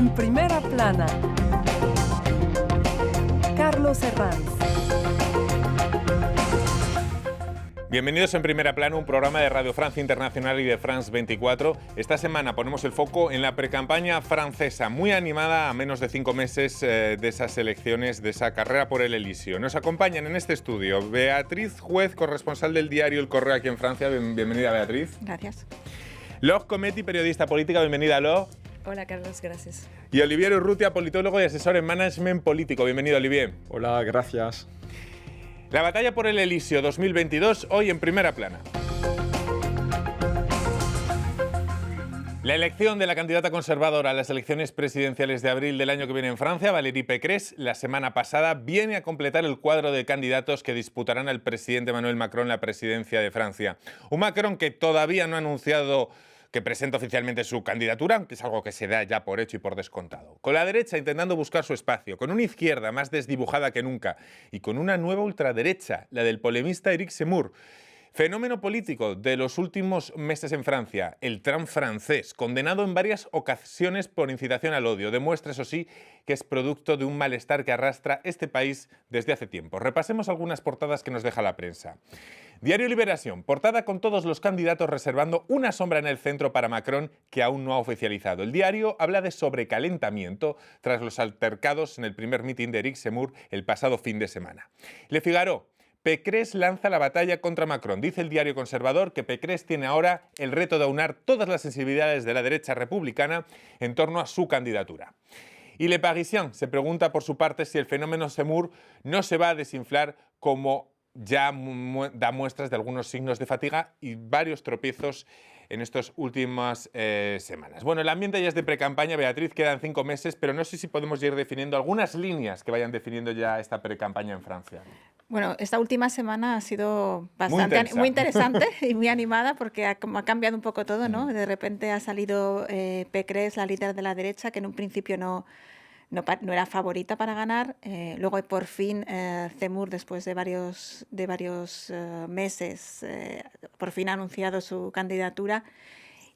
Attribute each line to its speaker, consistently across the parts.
Speaker 1: En primera plana, Carlos Herranz.
Speaker 2: Bienvenidos en Primera Plana, un programa de Radio Francia Internacional y de France 24. Esta semana ponemos el foco en la precampaña francesa, muy animada a menos de 5 meses de esas elecciones, de esa carrera por el Elíseo. Nos acompañan en este estudio Beatriz Juez, corresponsal del diario El Correo aquí en Francia. Bienvenida, Beatriz.
Speaker 3: Gracias.
Speaker 2: Laure Cometti, periodista política. Bienvenida, Laure.
Speaker 3: Hola, Carlos, gracias.
Speaker 2: Y Olivier Urrutia, politólogo y asesor en management político. Bienvenido, Olivier.
Speaker 4: Hola, gracias.
Speaker 2: La batalla por el Elíseo 2022, hoy en Primera Plana. La elección de la candidata conservadora a las elecciones presidenciales de abril del año que viene en Francia, Valérie Pécresse, la semana pasada, viene a completar el cuadro de candidatos que disputarán al presidente Emmanuel Macron la presidencia de Francia. Un Macron que todavía no ha anunciado que presenta oficialmente su candidatura, que es algo que se da ya por hecho y por descontado. Con la derecha intentando buscar su espacio, con una izquierda más desdibujada que nunca y con una nueva ultraderecha, la del polemista Éric Zemmour. Fenómeno político de los últimos meses en Francia, el Trump francés, condenado en varias ocasiones por incitación al odio. Demuestra, eso sí, que es producto de un malestar que arrastra este país desde hace tiempo. Repasemos algunas portadas que nos deja la prensa. Diario Liberación, portada con todos los candidatos reservando una sombra en el centro para Macron que aún no ha oficializado. El diario habla de sobrecalentamiento tras los altercados en el primer mitin de Éric Zemmour el pasado fin de semana. Le Figaro, Pécresse lanza la batalla contra Macron. Dice el diario conservador que Pécresse tiene ahora el reto de aunar todas las sensibilidades de la derecha republicana en torno a su candidatura. Y Le Parisien se pregunta por su parte si el fenómeno Zemmour no se va a desinflar como ya da muestras de algunos signos de fatiga y varios tropiezos en estas últimas semanas. Bueno, el ambiente ya es de precampaña, Beatriz, quedan 5 meses, pero no sé si podemos ir definiendo algunas líneas que vayan definiendo ya esta precampaña en Francia.
Speaker 3: Bueno, esta última semana ha sido bastante muy interesante y muy animada porque ha cambiado un poco todo, ¿no? De repente ha salido Pécresse, la líder de la derecha, que en un principio no era favorita para ganar. Luego, por fin, Zemmour, después de varios meses, por fin ha anunciado su candidatura.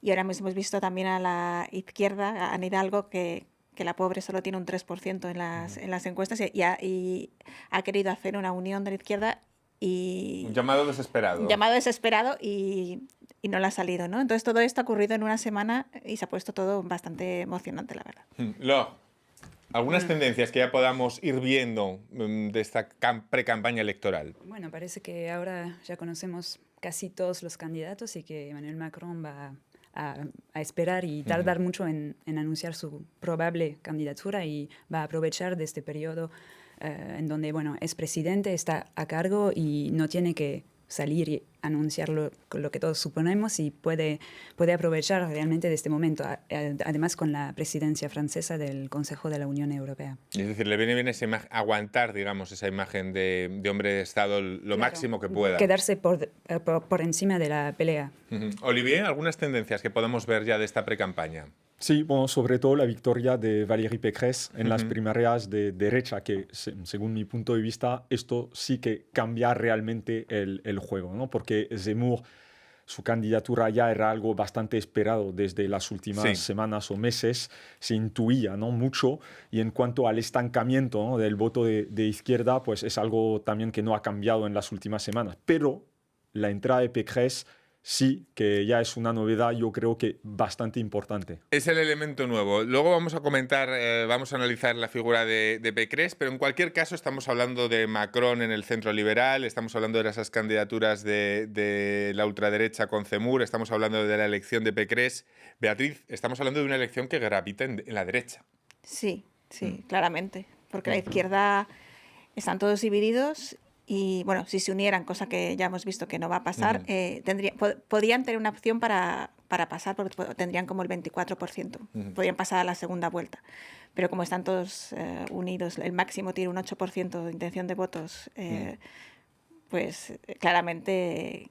Speaker 3: Y ahora mismo hemos visto también a la izquierda, a Anne Hidalgo, que la pobre solo tiene un 3% en las encuestas y ha querido hacer una unión de la izquierda. Un
Speaker 2: llamado desesperado.
Speaker 3: Un llamado desesperado y no le ha salido, ¿no? Entonces, todo esto ha ocurrido en una semana y se ha puesto todo bastante emocionante, la verdad.
Speaker 2: ¿Algunas tendencias que ya podamos ir viendo de esta pre-campaña electoral?
Speaker 5: Bueno, parece que ahora ya conocemos casi todos los candidatos y que Emmanuel Macron va a esperar y tardar mucho en anunciar su probable candidatura y va a aprovechar de este periodo en donde, bueno, es presidente, está a cargo y no tiene que salir y anunciar lo que todos suponemos y puede aprovechar realmente de este momento, además con la presidencia francesa del Consejo de la Unión Europea.
Speaker 2: Es decir, le viene bien aguantar, digamos, esa imagen de hombre de Estado lo máximo que pueda.
Speaker 5: Quedarse por encima de la pelea.
Speaker 2: Olivier, ¿algunas tendencias que podemos ver ya de esta precampaña?
Speaker 4: Sí, bueno, sobre todo la victoria de Valérie Pécresse en las primarias de derecha, que según mi punto de vista, esto sí que cambia realmente el juego, ¿no? Porque Zemmour, su candidatura ya era algo bastante esperado desde las últimas semanas o meses, se intuía, ¿no? Mucho, y en cuanto al estancamiento, ¿no? del voto de izquierda, pues es algo también que no ha cambiado en las últimas semanas. Pero la entrada de Pécresse sí, que ya es una novedad, yo creo que bastante importante.
Speaker 2: Es el elemento nuevo. Luego vamos a comentar, vamos a analizar la figura de Pécresse, pero en cualquier caso estamos hablando de Macron en el centro liberal, estamos hablando de esas candidaturas de la ultraderecha con Zemmour, estamos hablando de la elección de Pécresse. Beatriz, estamos hablando de una elección que gravita en la derecha.
Speaker 3: Sí, claramente, porque la izquierda están todos divididos. Y bueno, si se unieran, cosa que ya hemos visto que no va a pasar, podrían tener una opción para pasar, porque tendrían como el 24%. Podrían pasar a la segunda vuelta. Pero como están todos unidos, el máximo tiene un 8% de intención de votos, pues claramente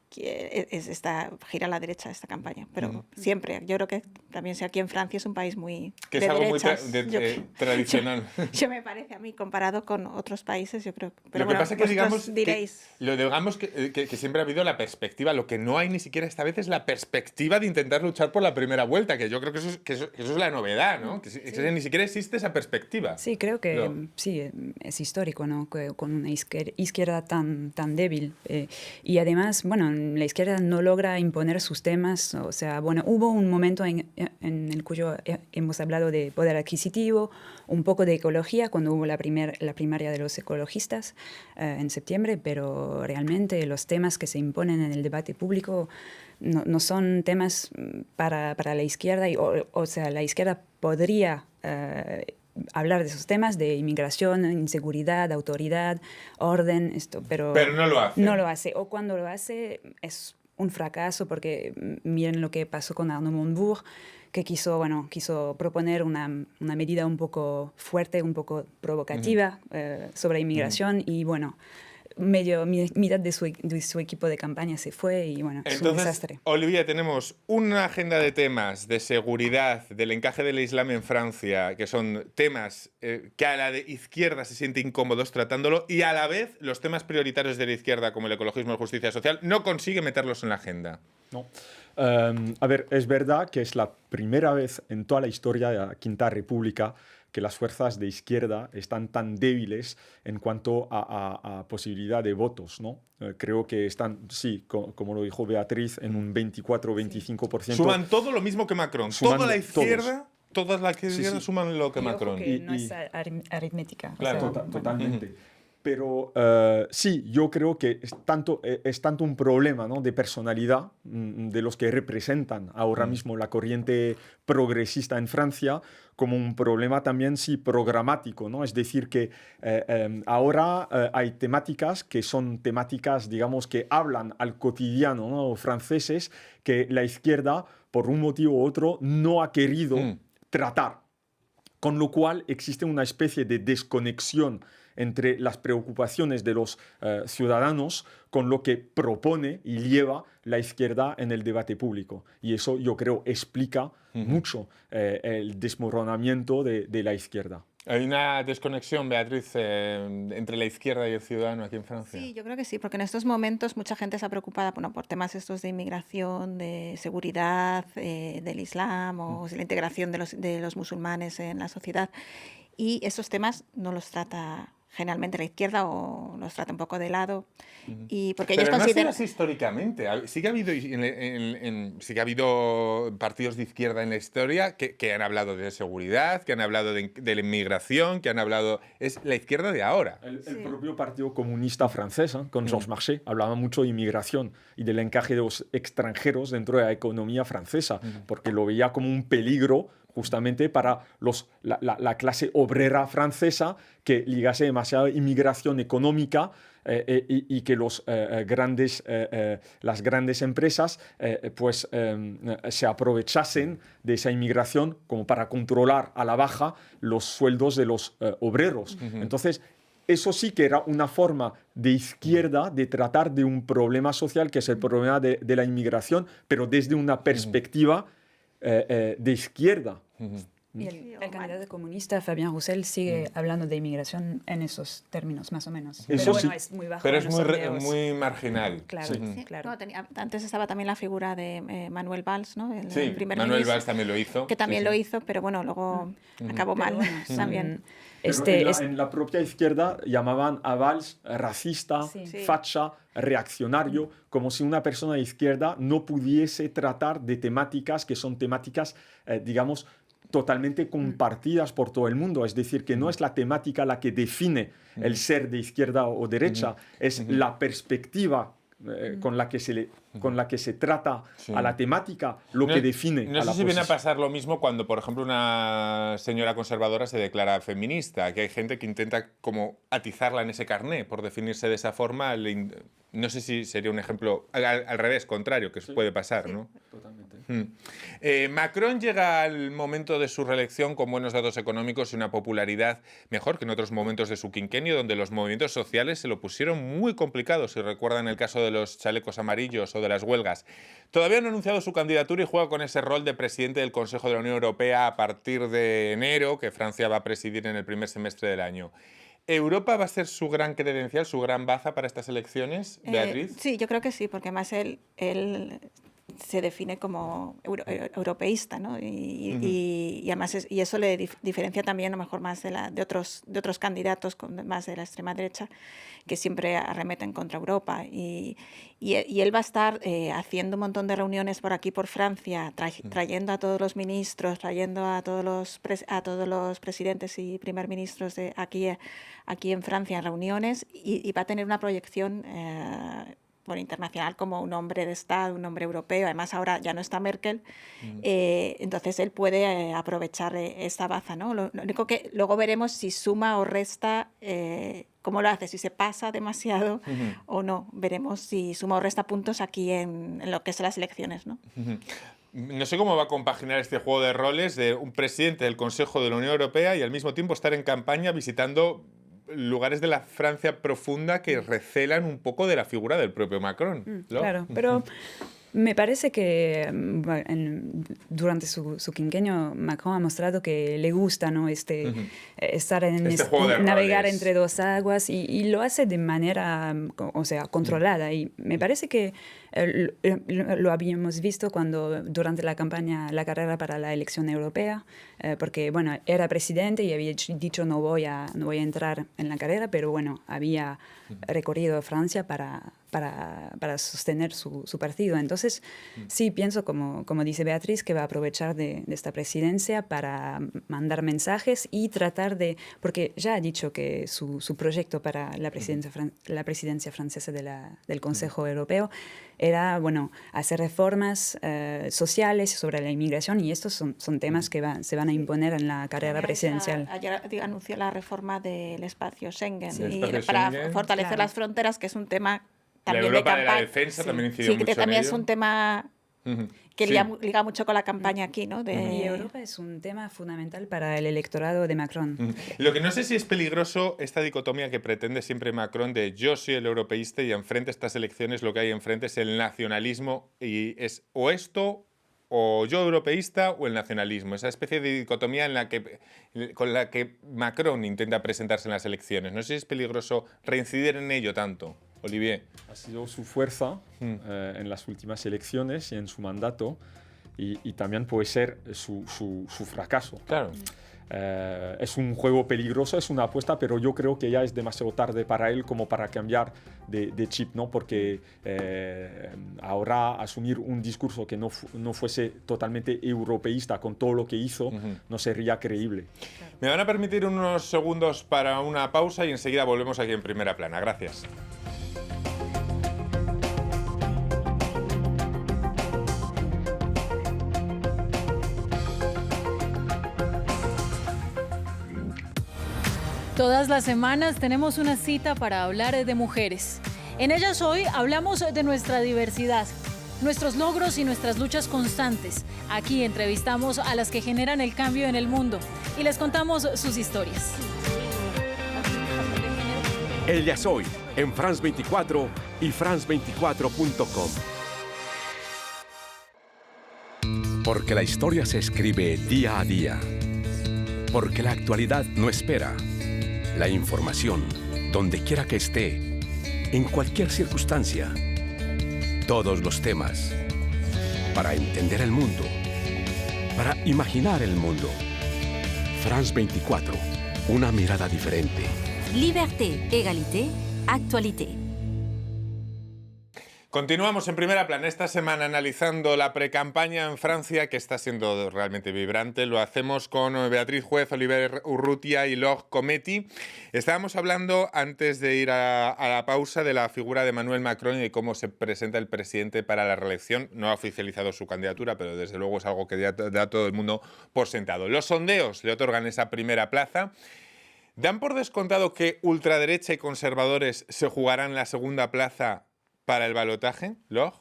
Speaker 3: gira a la derecha esta campaña, pero siempre. Yo creo que también si aquí en Francia es un país muy
Speaker 2: que
Speaker 3: de
Speaker 2: es algo
Speaker 3: derechas.
Speaker 2: muy tradicional.
Speaker 3: Yo me parece a mí, comparado con otros países, yo creo. Pero
Speaker 2: lo que pasa es que digamos
Speaker 3: diréis.
Speaker 2: que siempre ha habido la perspectiva. Lo que no hay ni siquiera esta vez es la perspectiva de intentar luchar por la primera vuelta, que yo creo que eso es la novedad, ¿no? Que ni siquiera existe esa perspectiva.
Speaker 5: Sí, creo que sí, es histórico, ¿no? Con una izquierda tan débil. Y además, bueno, la izquierda no logra imponer sus temas. O sea, bueno, hubo un momento en el cuyo hemos hablado de poder adquisitivo, un poco de ecología, cuando hubo la primaria de los ecologistas en septiembre, pero realmente los temas que se imponen en el debate público no son temas para la izquierda. O sea, la izquierda podría hablar de esos temas de inmigración, inseguridad, autoridad, orden, pero
Speaker 2: no lo hace.
Speaker 5: No lo hace. O cuando lo hace es un fracaso, porque miren lo que pasó con Arnaud Montebourg, que quiso proponer una medida un poco fuerte, un poco provocativa sobre inmigración y bueno, mitad de su equipo de campaña se fue y bueno, es un desastre.
Speaker 2: Olivia, tenemos una agenda de temas de seguridad, del encaje del Islam en Francia, que son temas que a la de izquierda se sienten incómodos tratándolo, y a la vez los temas prioritarios de la izquierda, como el ecologismo y la justicia social, no consigue meterlos en la agenda.
Speaker 4: No. A ver, es verdad que es la primera vez en toda la historia de la Quinta República que las fuerzas de izquierda están tan débiles en cuanto a posibilidad de votos, ¿no? Creo que están, sí, como lo dijo Beatriz, en un 24-25%.
Speaker 2: Suman todo lo mismo que Macron. Toda la izquierda, todas las izquierdas suman lo que Macron.
Speaker 5: Que no es aritmética.
Speaker 2: Claro,
Speaker 5: o sea,
Speaker 4: totalmente. Pero sí, yo creo que es tanto un problema, ¿no?, de personalidad de los que representan ahora mismo la corriente progresista en Francia, como un problema también, sí, programático, ¿no? Es decir, que ahora hay temáticas que son temáticas, digamos, que hablan al cotidiano, ¿no?, franceses, que la izquierda, por un motivo u otro, no ha querido tratar. Con lo cual existe una especie de desconexión entre las preocupaciones de los ciudadanos con lo que propone y lleva la izquierda en el debate público. Y eso, yo creo, explica mucho el desmoronamiento de la izquierda.
Speaker 2: ¿Hay una desconexión, Beatriz, entre la izquierda y el ciudadano aquí en Francia?
Speaker 3: Sí, yo creo que sí, porque en estos momentos mucha gente está preocupada por temas estos de inmigración, de seguridad, del Islam o de la integración de los musulmanes en la sociedad. Y esos temas no los trata generalmente la izquierda o los trata un poco de lado. Y porque
Speaker 2: pero
Speaker 3: ellos
Speaker 2: no ha sido así históricamente. Sí que ha habido partidos de izquierda en la historia que han hablado de seguridad, que han hablado de la inmigración, que han hablado... Es la izquierda de ahora.
Speaker 4: El propio Partido Comunista francés, con Georges Marchais, hablaba mucho de inmigración y del encaje de los extranjeros dentro de la economía francesa, porque lo veía como un peligro justamente para la clase obrera francesa, que ligase demasiada inmigración económica y que las grandes empresas se aprovechasen de esa inmigración como para controlar a la baja los sueldos de los obreros. Entonces, eso sí que era una forma de izquierda de tratar de un problema social, que es el problema de la inmigración, pero desde una perspectiva de izquierda.
Speaker 5: Y el candidato comunista, Fabien Roussel, sigue hablando de inmigración en esos términos, más o menos.
Speaker 4: Eso
Speaker 5: pero bueno,
Speaker 4: sí.
Speaker 5: es muy bajo.
Speaker 2: Pero
Speaker 5: en
Speaker 2: es
Speaker 5: los sondeos.
Speaker 2: muy marginal.
Speaker 5: Claro,
Speaker 3: Sí.
Speaker 5: claro.
Speaker 3: No, antes estaba también la figura de Manuel Valls, ¿no? El primer
Speaker 2: Manuel
Speaker 3: ministro,
Speaker 2: Valls también lo hizo.
Speaker 3: que también lo hizo, pero bueno, luego acabó mal
Speaker 5: Bueno,
Speaker 3: también.
Speaker 4: Pero en la propia izquierda llamaban a Valls racista,
Speaker 5: Sí.
Speaker 4: facha, reaccionario, como si una persona de izquierda no pudiese tratar de temáticas que son temáticas, digamos, totalmente compartidas por todo el mundo. Es decir, que no es la temática la que define el ser de izquierda o derecha, es la perspectiva con la que se trata a la temática lo que define
Speaker 2: no
Speaker 4: a la
Speaker 2: sé si viene a
Speaker 4: posición.
Speaker 2: pasar lo mismo cuando, por ejemplo, una señora conservadora se declara feminista, que hay gente que intenta como atizarla en ese carné por definirse de esa forma. No sé si sería un ejemplo al revés, contrario, que puede pasar, ¿no?
Speaker 4: Totalmente.
Speaker 2: Macron llega al momento de su reelección con buenos datos económicos y una popularidad mejor que en otros momentos de su quinquenio, donde los movimientos sociales se lo pusieron muy complicado, si recuerdan el caso de los chalecos amarillos o de las huelgas. Todavía no ha anunciado su candidatura y juega con ese rol de presidente del Consejo de la Unión Europea a partir de enero, que Francia va a presidir en el primer semestre del año. ¿Europa va a ser su gran credencial, su gran baza para estas elecciones, Beatriz?
Speaker 3: Sí, yo creo que sí, porque además él se define como europeísta, ¿no? Y además y eso le diferencia también a lo mejor más de otros candidatos más de la extrema derecha que siempre arremeten contra Europa. Y él va a estar haciendo un montón de reuniones por aquí, por Francia, trayendo a todos los ministros, trayendo a todos los presidentes y primer ministros de aquí en Francia en reuniones, y va a tener una proyección internacional como un hombre de Estado, un hombre europeo. Además, ahora ya no está Merkel, entonces él puede aprovechar esta baza, ¿no? Lo único que luego veremos si suma o resta, cómo lo hace, si se pasa demasiado o no. Veremos si suma o resta puntos aquí en lo que son las elecciones, ¿no?
Speaker 2: No sé cómo va a compaginar este juego de roles de un presidente del Consejo de la Unión Europea y al mismo tiempo estar en campaña visitando lugares de la Francia profunda que recelan un poco de la figura del propio Macron.
Speaker 5: Claro, pero me parece que durante su quinquenio Macron ha mostrado que le gusta, ¿no? Estar navegar entre dos aguas y lo hace de manera, controlada. Y me parece que lo habíamos visto durante la carrera para la elección europea, porque bueno, era presidente y había dicho no voy a entrar en la carrera, pero bueno, había recorrido Francia para sostener su partido. Entonces, sí, pienso, como dice Beatriz, que va a aprovechar de esta presidencia para mandar mensajes y tratar porque ya ha dicho que su proyecto para la presidencia francesa del Consejo Europeo era, bueno, hacer reformas sociales sobre la inmigración, y estos son temas que se van a imponer en la carrera presidencial.
Speaker 3: Ayer anunció la reforma del espacio Schengen,
Speaker 2: para
Speaker 3: fortalecer las fronteras, que es un tema también
Speaker 2: la Europa
Speaker 3: de
Speaker 2: de la defensa también incidió mucho
Speaker 3: que también
Speaker 2: en
Speaker 3: es
Speaker 2: ello.
Speaker 3: un tema que liga mucho con la campaña aquí, ¿no?
Speaker 5: Y Europa es un tema fundamental para el electorado de Macron.
Speaker 2: Lo que no sé si es peligroso esta dicotomía que pretende siempre Macron de yo soy el europeísta y enfrente a estas elecciones lo que hay enfrente es el nacionalismo, y es o esto o yo europeísta o el nacionalismo. Esa especie de dicotomía con la que Macron intenta presentarse en las elecciones. No sé si es peligroso reincidir en ello tanto. Olivier.
Speaker 4: Ha sido su fuerza en las últimas elecciones y en su mandato, y también puede ser su fracaso.
Speaker 2: Claro.
Speaker 4: Es un juego peligroso, es una apuesta, pero yo creo que ya es demasiado tarde para él como para cambiar de chip, ¿no? Porque ahora asumir un discurso que no fuese totalmente europeísta con todo lo que hizo no sería creíble.
Speaker 2: Me van a permitir unos segundos para una pausa y enseguida volvemos aquí en Primera Plana. Gracias.
Speaker 6: Todas las semanas tenemos una cita para hablar de mujeres. En ellas hoy hablamos de nuestra diversidad, nuestros logros y nuestras luchas constantes. Aquí entrevistamos a las que generan el cambio en el mundo y les contamos sus historias.
Speaker 7: Ellas hoy en France 24 y France24.com. Porque la historia se escribe día a día. Porque la actualidad no espera. La información, donde quiera que esté, en cualquier circunstancia. Todos los temas. Para entender el mundo. Para imaginar el mundo. France 24. Una mirada diferente.
Speaker 8: Liberté, égalité, actualité.
Speaker 2: Continuamos en Primera Plana esta semana analizando la precampaña en Francia, que está siendo realmente vibrante. Lo hacemos con Beatriz Juez, Oliver Urrutia y Laure Cometti. Estábamos hablando, antes de ir a la pausa, de la figura de Emmanuel Macron y de cómo se presenta el presidente para la reelección. No ha oficializado su candidatura, pero desde luego es algo que ya da todo el mundo por sentado. Los sondeos le otorgan esa primera plaza. ¿Dan por descontado que ultraderecha y conservadores se jugarán la segunda plaza para el balotaje, Laure?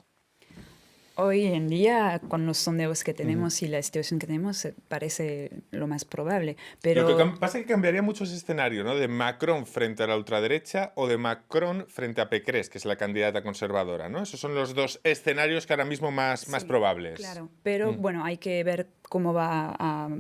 Speaker 5: Hoy en día, con los sondeos que tenemos y la situación que tenemos, parece lo más probable. Pero
Speaker 2: Lo que pasa es que cambiaría mucho ese escenario, ¿no? De Macron frente a la ultraderecha o de Macron frente a Pécresse, que es la candidata conservadora, ¿no? Esos son los dos escenarios que ahora mismo más probables.
Speaker 5: Claro, pero bueno, hay que ver cómo va a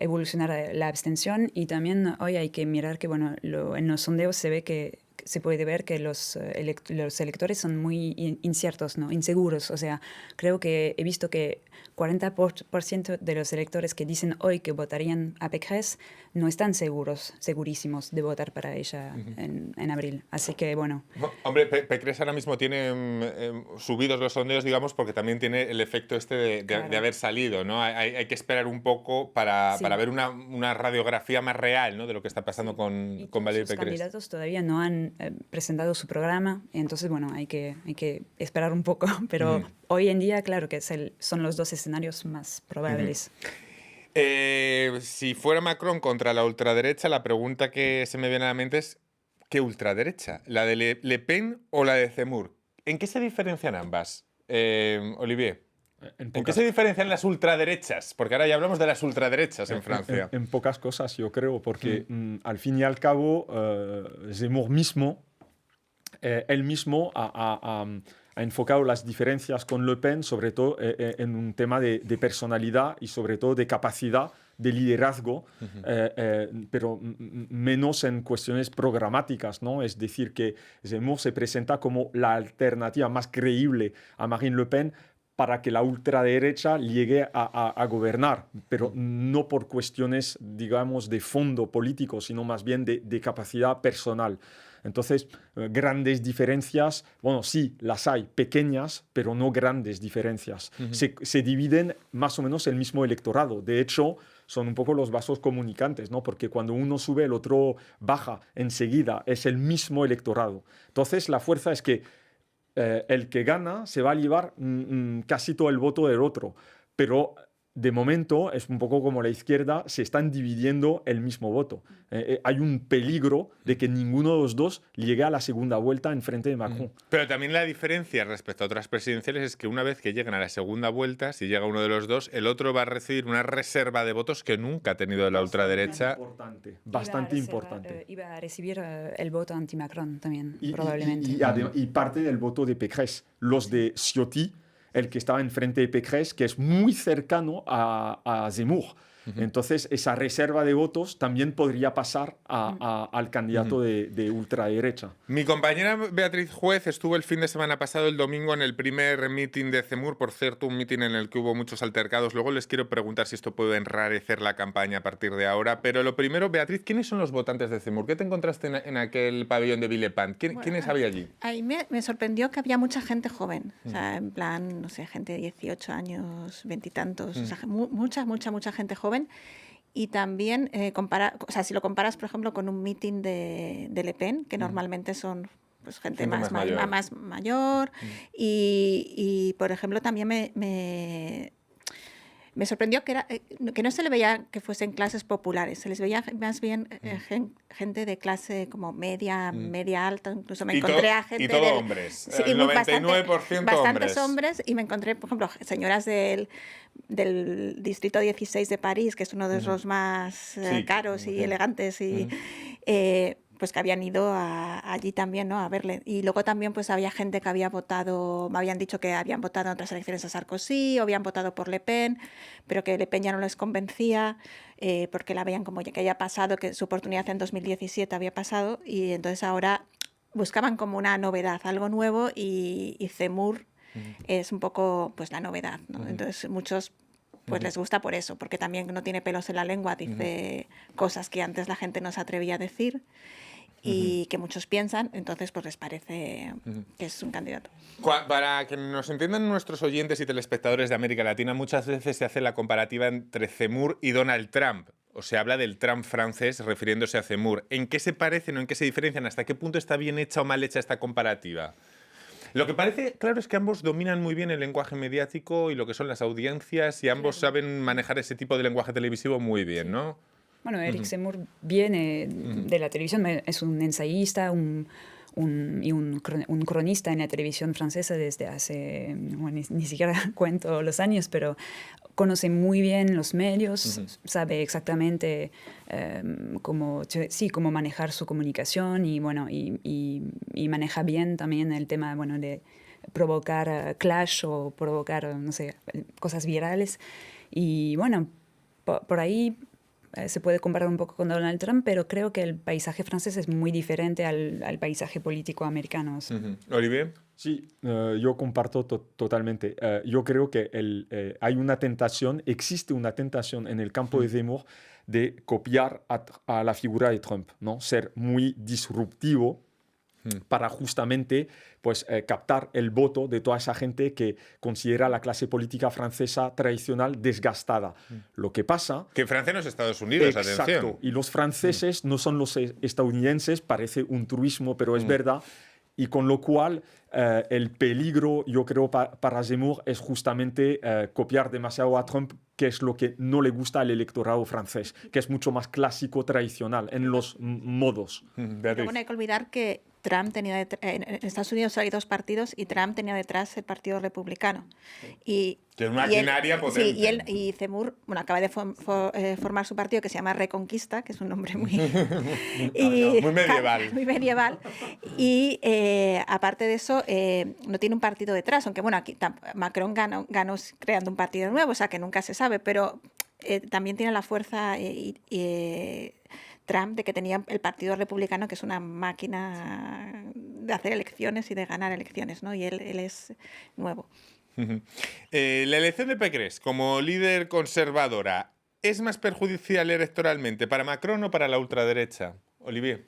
Speaker 5: evolucionar la abstención, y también hoy hay que mirar que, bueno, en los sondeos se puede ver que los electores son muy inciertos, ¿no? Inseguros. O sea, creo que he visto que 40% de los electores que dicen hoy que votarían a Pécresse no están segurísimos de votar para ella en abril. Así que, bueno.
Speaker 2: Hombre, Pécresse ahora mismo tiene subidos los sondeos, digamos, porque también tiene el efecto este de haber salido, ¿no? Hay que esperar un poco para ver una radiografía más real, ¿no? De lo que está pasando con Valérie Pécresse.
Speaker 5: Los candidatos todavía no han presentado su programa, entonces, bueno, hay que esperar un poco, pero hoy en día, claro que son los dos escenarios más probables.
Speaker 2: Si fuera Macron contra la ultraderecha, la pregunta que se me viene a la mente es ¿qué ultraderecha? ¿La de Le Pen o la de Zemmour? ¿En qué se diferencian ambas, Olivier? ¿En qué se diferencian las ultraderechas? Porque ahora ya hablamos de las ultraderechas en Francia.
Speaker 4: En pocas cosas, yo creo, porque al fin y al cabo, Zemmour mismo, él mismo ha enfocado las diferencias con Le Pen, sobre todo en un tema de personalidad y sobre todo de capacidad de liderazgo, pero menos en cuestiones programáticas, ¿no? Es decir, que Zemmour se presenta como la alternativa más creíble a Marine Le Pen para que la ultraderecha llegue a gobernar, pero no por cuestiones, digamos, de fondo político, sino más bien de capacidad personal. Entonces, grandes diferencias, bueno, sí, las hay, pequeñas, pero no grandes diferencias. Se dividen más o menos el mismo electorado. De hecho, son un poco los vasos comunicantes, ¿no? Porque cuando uno sube, el otro baja enseguida. Es el mismo electorado. Entonces, la fuerza es que el que gana se va a llevar casi todo el voto del otro. Pero de momento es un poco como la izquierda, se están dividiendo el mismo voto. Hay un peligro de que ninguno de los dos llegue a la segunda vuelta en frente de Macron.
Speaker 2: Pero también la diferencia respecto a otras presidenciales es que una vez que llegan a la segunda vuelta, si llega uno de los dos, el otro va a recibir una reserva de votos que nunca ha tenido la ultraderecha.
Speaker 4: Bastante importante.
Speaker 5: Iba a recibir el voto anti-Macron también, probablemente.
Speaker 4: Y parte del voto de Pécresse, los de Ciotti, el que estaba enfrente de Pécresse, que es muy cercano a Zemmour. Entonces, esa reserva de votos también podría pasar al candidato de ultraderecha.
Speaker 2: Mi compañera Beatriz Juez estuvo el fin de semana pasado, el domingo, en el primer meeting de Zemmour. Por cierto, un meeting en el que hubo muchos altercados. Luego les quiero preguntar si esto puede enrarecer la campaña a partir de ahora. Pero lo primero, Beatriz, ¿quiénes son los votantes de Zemmour? ¿Qué te encontraste en aquel pabellón de Villepinte? ¿Quiénes había allí?
Speaker 3: Ahí me sorprendió que había mucha gente joven. O sea, en plan, no sé, gente de 18 años, 20 y tantos. O sea, mucha gente joven. Y también, si lo comparas, por ejemplo, con un meeting de Le Pen, que normalmente son pues, gente más mayor. Y, por ejemplo, también me sorprendió que no se le veía que fuesen clases populares, se les veía más bien gente de clase como media alta, incluso me encontré a gente...
Speaker 2: Y todo hombres, el 99%
Speaker 3: bastantes hombres, y me encontré, por ejemplo, señoras del distrito 16 de París, que es uno de los más caros y elegantes, y pues que habían ido allí también, ¿no? A verle. Y luego también pues había gente que había votado, me habían dicho que habían votado en otras elecciones a Sarkozy o habían votado por Le Pen, pero que Le Pen ya no les convencía porque la veían como que había pasado, que su oportunidad en 2017 había pasado, y entonces ahora buscaban como una novedad, algo nuevo, y Zemmour es un poco pues la novedad, ¿no? Entonces muchos pues les gusta por eso, porque también no tiene pelos en la lengua, dice cosas que antes la gente no se atrevía a decir y que muchos piensan, entonces pues les parece que es un candidato.
Speaker 2: Para que nos entiendan nuestros oyentes y telespectadores de América Latina, muchas veces se hace la comparativa entre Zemmour y Donald Trump. O se habla del Trump francés refiriéndose a Zemmour. ¿En qué se parecen o en qué se diferencian? ¿Hasta qué punto está bien hecha o mal hecha esta comparativa? Lo que parece claro es que ambos dominan muy bien el lenguaje mediático y lo que son las audiencias, y ambos saben manejar ese tipo de lenguaje televisivo muy bien, ¿no?
Speaker 5: Bueno, Eric Zemmour viene de la televisión, es un ensayista, un un cronista en la televisión francesa desde hace, bueno, ni siquiera cuento los años, pero conoce muy bien los medios, sabe exactamente cómo manejar su comunicación y, bueno, y maneja bien también el tema, bueno, de provocar clash o provocar, no sé, cosas virales. Y bueno, por ahí se puede comparar un poco con Donald Trump, pero creo que el paisaje francés es muy diferente al paisaje político americano.
Speaker 2: Olivier.
Speaker 4: Sí, yo comparto totalmente. Yo creo que hay una tentación, existe una tentación en el campo de Zemmour de copiar a la figura de Trump, ¿no? Ser muy disruptivo para justamente pues, captar el voto de toda esa gente que considera la clase política francesa tradicional desgastada. Lo que pasa...
Speaker 2: Que Francia no es Estados Unidos,
Speaker 4: exacto,
Speaker 2: atención.
Speaker 4: Y los franceses no son los estadounidenses, parece un truismo, pero es verdad. Y con lo cual, el peligro, yo creo, para Zemmour es justamente copiar demasiado a Trump, que es lo que no le gusta al electorado francés, que es mucho más clásico, tradicional, en los modos.
Speaker 3: Luego no hay que olvidar que Trump tenía en Estados Unidos hay dos partidos y Trump tenía detrás el Partido Republicano.
Speaker 2: Que es una maquinaria potente.
Speaker 3: Sí, y Zemmour, bueno, acaba de formar su partido que se llama Reconquista, que es un nombre muy...
Speaker 2: muy medieval.
Speaker 3: Muy medieval. Y aparte de eso, no tiene un partido detrás, aunque bueno, aquí Macron ganó creando un partido nuevo, o sea que nunca se sabe, pero también tiene la fuerza Trump de que tenía el Partido Republicano, que es una máquina de hacer elecciones y de ganar elecciones, ¿no? Y él es nuevo.
Speaker 2: La elección de Pécresse como líder conservadora, ¿es más perjudicial electoralmente para Macron o para la ultraderecha? Olivier.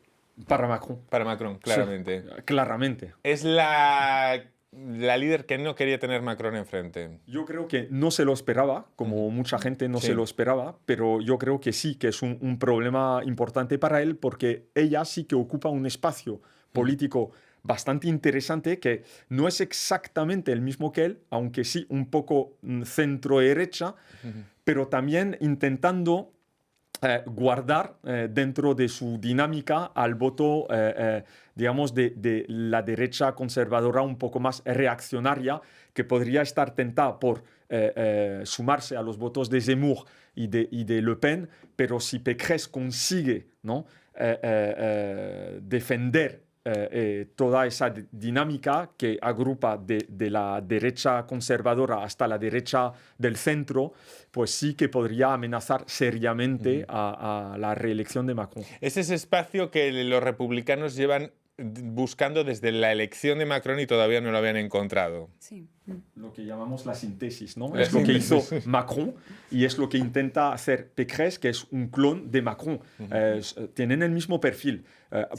Speaker 4: Para Macron.
Speaker 2: Para Macron, claramente.
Speaker 4: Sí, claramente.
Speaker 2: Es la líder que no quería tener Macron enfrente.
Speaker 4: Yo creo que no se lo esperaba, como mucha gente no se lo esperaba, pero yo creo que sí, que es un problema importante para él, porque ella sí que ocupa un espacio político bastante interesante, que no es exactamente el mismo que él, aunque sí un poco centro-derecha, pero también intentando guardar dentro de su dinámica al voto, digamos, de la derecha conservadora un poco más reaccionaria, que podría estar tentada por sumarse a los votos de Zemmour y de Le Pen, pero si Pécresse consigue, ¿no? Defender toda esa dinámica que agrupa de la derecha conservadora hasta la derecha del centro, pues sí que podría amenazar seriamente a la reelección de Macron.
Speaker 2: Es ese espacio que los republicanos llevan buscando desde la elección de Macron y todavía no lo habían encontrado.
Speaker 5: Sí.
Speaker 4: Lo que llamamos la síntesis, ¿no? Es lo que hizo Macron y es lo que intenta hacer Pécresse, que es un clon de Macron. Tienen el mismo perfil,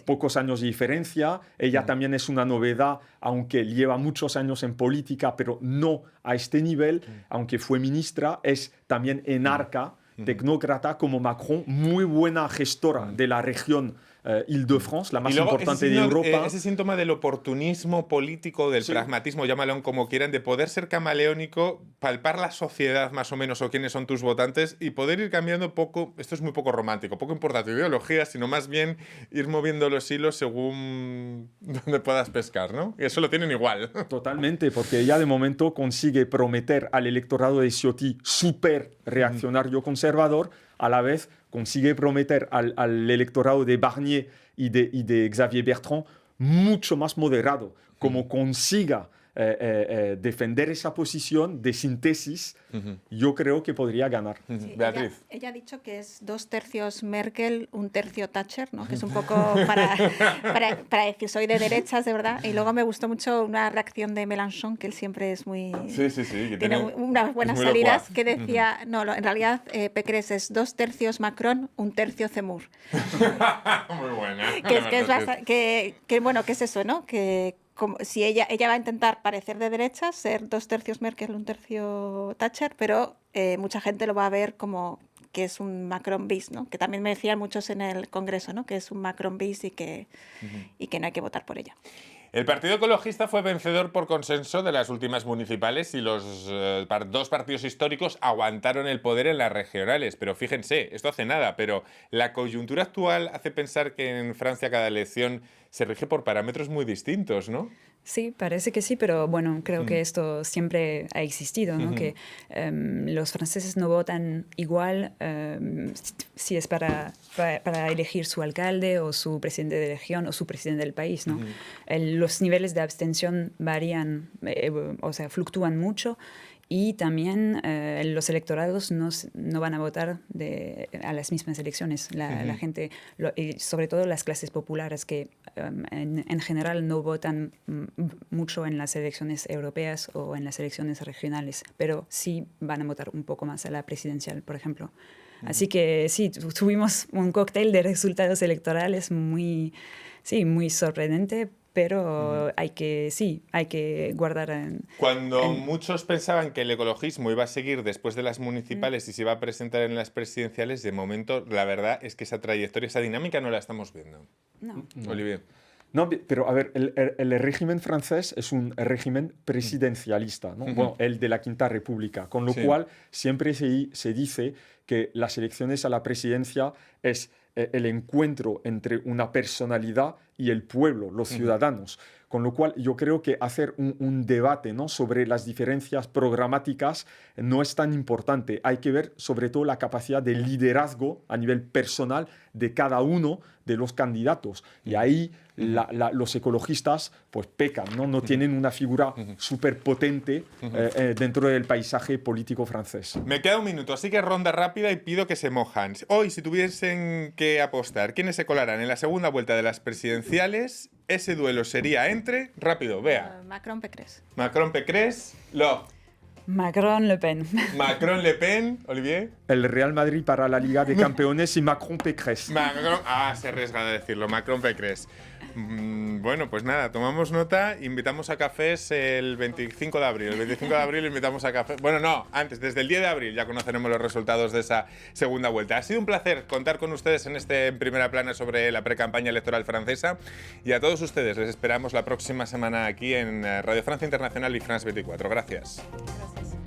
Speaker 4: pocos años de diferencia. Ella también es una novedad, aunque lleva muchos años en política, pero no a este nivel. Aunque fue ministra, es también enarca, tecnócrata como Macron, muy buena gestora de la región Île-de-France, la más importante de Europa.
Speaker 2: Ese síntoma del oportunismo político, del pragmatismo, llámalo como quieran, de poder ser camaleónico, palpar la sociedad más o menos o quiénes son tus votantes y poder ir cambiando poco, esto es muy poco romántico, poco importa tu ideología, sino más bien ir moviendo los hilos según donde puedas pescar, ¿no? Y eso lo tienen igual.
Speaker 4: Totalmente, porque ella de momento consigue prometer al electorado de Ciotti súper reaccionario conservador, a la vez consigue prometer al electorado de Barnier y de Xavier Bertrand mucho más moderado. Como consiga defender esa posición de síntesis, yo creo que podría ganar.
Speaker 3: Sí,
Speaker 2: Beatriz.
Speaker 3: Ella ha dicho que es 2/3 Merkel, 1/3 Thatcher, ¿no? Que es un poco para decir soy de derechas, de verdad. Y luego me gustó mucho una reacción de Mélenchon, que él siempre es muy...
Speaker 2: Sí, que
Speaker 3: tiene unas buenas salidas, que decía, en realidad Pécresse es 2/3 Macron, 1/3 Zemmour.
Speaker 2: Muy buena.
Speaker 3: Bueno, ¿qué es eso, no? Que si ella va a intentar parecer de derechas, ser 2/3 Merkel, 1/3 Thatcher, pero mucha gente lo va a ver como que es un Macron bis, ¿no? Que también me decían muchos en el Congreso, ¿no? Que es un Macron bis y que no hay que votar por ella.
Speaker 2: El Partido Ecologista fue vencedor por consenso de las últimas municipales y los dos partidos históricos aguantaron el poder en las regionales. Pero fíjense, esto hace nada, pero la coyuntura actual hace pensar que en Francia cada elección se rige por parámetros muy distintos, ¿no?
Speaker 5: Sí, parece que sí, pero bueno, creo que esto siempre ha existido, ¿no? Que los franceses no votan igual si es para elegir su alcalde o su presidente de región o su presidente del país, ¿no? Los niveles de abstención varían, o sea, fluctúan mucho. Y también los electorados no van a votar a las mismas elecciones. La gente, y sobre todo las clases populares, que en general no votan mucho en las elecciones europeas o en las elecciones regionales, pero sí van a votar un poco más a la presidencial, por ejemplo. Así que sí, tuvimos un cóctel de resultados electorales muy sorprendente, pero hay que guardar...
Speaker 2: Cuando muchos pensaban que el ecologismo iba a seguir después de las municipales y se iba a presentar en las presidenciales, de momento la verdad es que esa trayectoria, esa dinámica no la estamos viendo.
Speaker 5: No.
Speaker 2: Olivier.
Speaker 4: No, pero a ver, el régimen francés es un régimen presidencialista, ¿no? Bueno, el de la Quinta República, con lo cual siempre se dice que las elecciones a la presidencia es el encuentro entre una personalidad y el pueblo, los ciudadanos. Con lo cual yo creo que hacer un debate, ¿no?, sobre las diferencias programáticas no es tan importante. Hay que ver sobre todo la capacidad de liderazgo a nivel personal de cada uno de los candidatos. Y ahí los ecologistas pues pecan, no tienen una figura súper potente dentro del paisaje político francés.
Speaker 2: Me queda un minuto, así que ronda rápida y pido que se mojan. Hoy, si tuviesen que apostar, ¿quiénes se colarán en la segunda vuelta de las presidenciales? Ese duelo sería entre... Rápido, vea.
Speaker 3: Macron-Pécresse.
Speaker 2: Macron-Pécresse,
Speaker 5: Macron-Le Pen.
Speaker 2: Macron-Le Pen, Olivier.
Speaker 4: El Real Madrid para la Liga de Campeones y Macron-Pécresse.
Speaker 2: Se arriesga a decirlo, Macron-Pécresse. Bueno, pues nada, tomamos nota, invitamos a cafés el 25 de abril. El 25 de abril invitamos a cafés. Bueno, no, antes, desde el 10 de abril ya conoceremos los resultados de esa segunda vuelta. Ha sido un placer contar con ustedes en Primera Plana sobre la precampaña electoral francesa. Y a todos ustedes les esperamos la próxima semana aquí en Radio Francia Internacional y France 24. Gracias.
Speaker 3: Gracias.